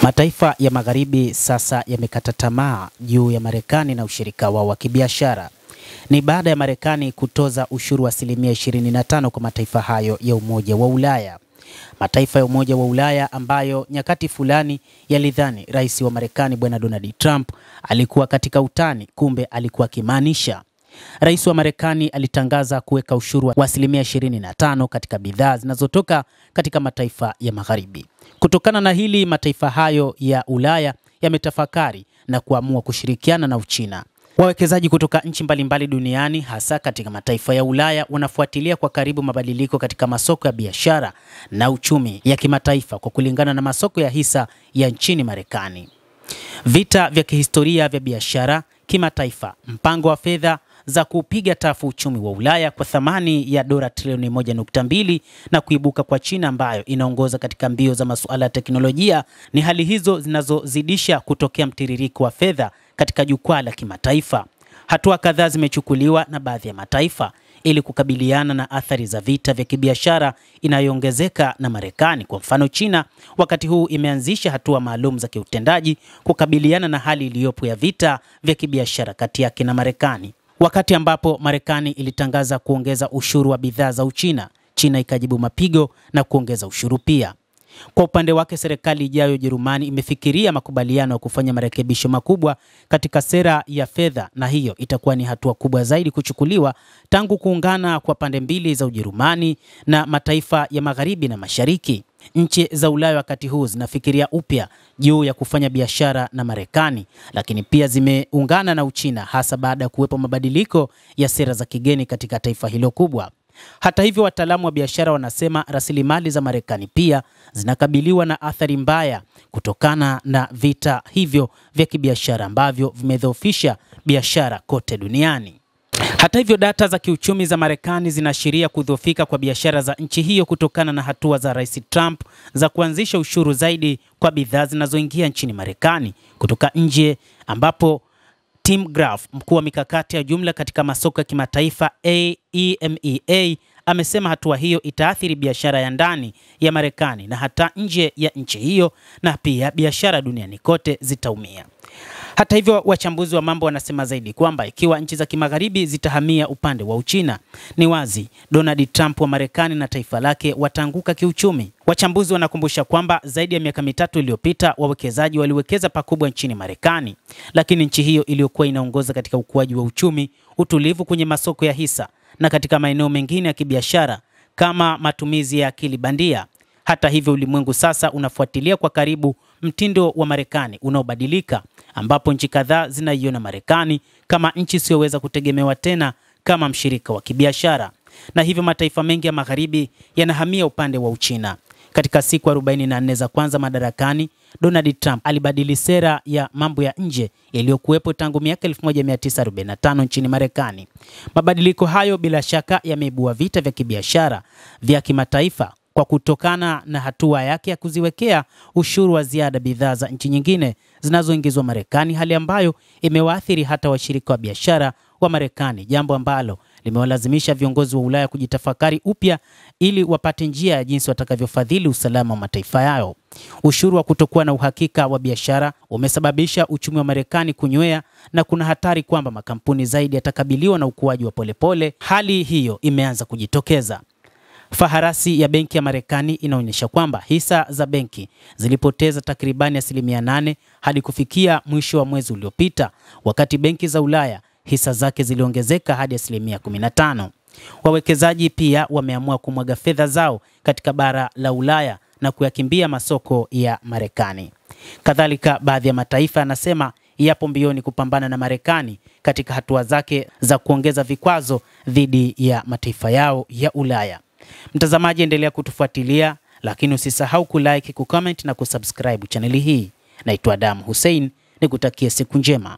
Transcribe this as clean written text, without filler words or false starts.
Mataifa ya magharibi sasa yamekata tamaa juu ya Marekani na ushirika wao wa kibiashara. Ni baada ya Marekani kutoza ushuru wa asilimia 25 kwa mataifa hayo ya Umoja wa Ulaya. Mataifa ya Umoja wa Ulaya ambayo nyakati fulani yalidhani rais wa Marekani Bwana Donald Trump alikuwa katika utani, kumbe alikuwa kimaanisha. Rais wa Marekani alitangaza kuweka ushuru wa asilimia 25 katika bidhaa zinazotoka katika mataifa ya magharibi. Kutokana na hili, mataifa hayo ya Ulaya yametafakari na kuamua kushirikiana na Uchina. Wawekezaji kutoka nchi mbalimbali duniani, hasa katika mataifa ya Ulaya, wanafuatilia kwa karibu mabadiliko katika masoko ya biashara na uchumi ya kimataifa kwa kulingana na masoko ya hisa ya nchini Marekani. Vita vya kihistoria vya biashara kimataifa, mpango wa fedha za kupiga tafu uchumi wa Ulaya kwa thamani ya dola trilioni 1.2 na kuibuka kwa China ambayo inaongoza katika mbio za masuala ya teknolojia, ni hali hizo zinazozidisha kutokea mtiririko wa fedha katika jukwaa la kimataifa. Hatua kadhaa zimechukuliwa na baadhi ya mataifa ili kukabiliana na athari za vita vya kibiashara inayoongezeka na Marekani. Kwa mfano, China wakati huu imeanzisha hatua maalum za kiutendaji kukabiliana na hali iliyopo ya vita vya kibiashara kati yake na Marekani. Wakati ambapo Marekani ilitangaza kuongeza ushuru wa bidhaa za Uchina, China ikajibu mapigo na kuongeza ushuru pia. Kwa upande wake, serikali ijayo Ujerumani imefikiria makubaliano ya kufanya marekebisho makubwa katika sera ya fedha, na hiyo itakuwa ni hatua kubwa zaidi kuchukuliwa tangu kuungana kwa pande mbili za Ujerumani na mataifa ya magharibi na mashariki. Nchi za Ulaya wakati huu zinafikiria upya juu ya kufanya biashara na Marekani, lakini pia zimeungana na Uchina hasa baada ya kuwepo mabadiliko ya sera za kigeni katika taifa hilo kubwa. Hata hivyo, wataalamu wa biashara wanasema rasilimali za Marekani pia zinakabiliwa na athari mbaya kutokana na vita hivyo vya kibiashara ambavyo vimedhoofisha biashara kote duniani. Hata hivyo, data za kiuchumi za Marekani zinaashiria kudhoofika kwa biashara za nchi hiyo kutokana na hatua za Rais Trump za kuanzisha ushuru zaidi kwa bidhaa zinazoingia nchini Marekani kutoka nje, ambapo Tim Graff, mkuu wa mikakati ya jumla katika masoko ya kimataifa EMEA, amesema hatua hiyo itaathiri biashara ya ndani ya Marekani na hata nje ya nchi hiyo, na pia biashara duniani kote zitaumia. Hata hivyo, wachambuzi wa mambo wanasema zaidi kwamba ikiwa nchi za kimagharibi zitahamia upande wa Uchina, ni wazi Donald Trump wa Marekani na taifa lake wataanguka kiuchumi. Wachambuzi wanakumbusha kwamba zaidi ya miaka mitatu iliyopita wawekezaji waliwekeza pakubwa nchini Marekani, lakini nchi hiyo iliyokuwa inaongoza katika ukuaji wa uchumi, utulivu kwenye masoko ya hisa na katika maeneo mengine ya kibiashara kama matumizi ya akili bandia. Hata hivyo, ulimwengu sasa unafuatilia kwa karibu mtindo wa Marekani unaobadilika, ambapo nchi kadhaa zinaiona Marekani kama nchi isiyoweza kutegemewa tena kama mshirika wa kibiashara, na hivyo mataifa mengi ya magharibi yanahamia upande wa Uchina. Katika siku 44 za kwanza madarakani, Donald Trump alibadili sera ya mambo ya nje iliyokuwepo tangu miaka 1945 nchini Marekani. Mabadiliko hayo bila shaka yameibua vita vya kibiashara vya kimataifa kwa kutokana na hatua yake ya kuziwekea ushuru wa ziada bidhaa za nchi nyingine zinazoingizwa Marekani, hali ambayo imewaathiri hata washirika wa biashara wa Marekani, jambo ambalo limewalazimisha viongozi wa Ulaya kujitafakari upya ili wapate njia ya jinsi watakavyofadhili usalama wa mataifa yao. Ushuru wa kutokuwa na uhakika wa biashara umesababisha uchumi wa Marekani kunywea, na kuna hatari kwamba makampuni zaidi yatakabiliwa na ukuaji wa polepole. Hali hiyo imeanza kujitokeza. Faharasi ya benki ya Marekani inaonyesha kwamba hisa za benki zilipoteza takribani 8% hadi kufikia mwisho wa mwezi uliopita, wakati benki za Ulaya hisa zake ziliongezeka hadi 15%. Wawekezaji pia wameamua kumwaga fedha zao katika bara la Ulaya na kuyakimbia masoko ya Marekani. Kadhalika, baadhi ya mataifa yanasema yapo mbioni kupambana na Marekani katika hatua zake za kuongeza vikwazo dhidi ya mataifa yao ya Ulaya. Mtazamaji, endelea kutufuatilia, lakini usisahau kulike, kucomment na kusubscribe chaneli hii. Naitwa Adam Hussein, nikutakie siku njema.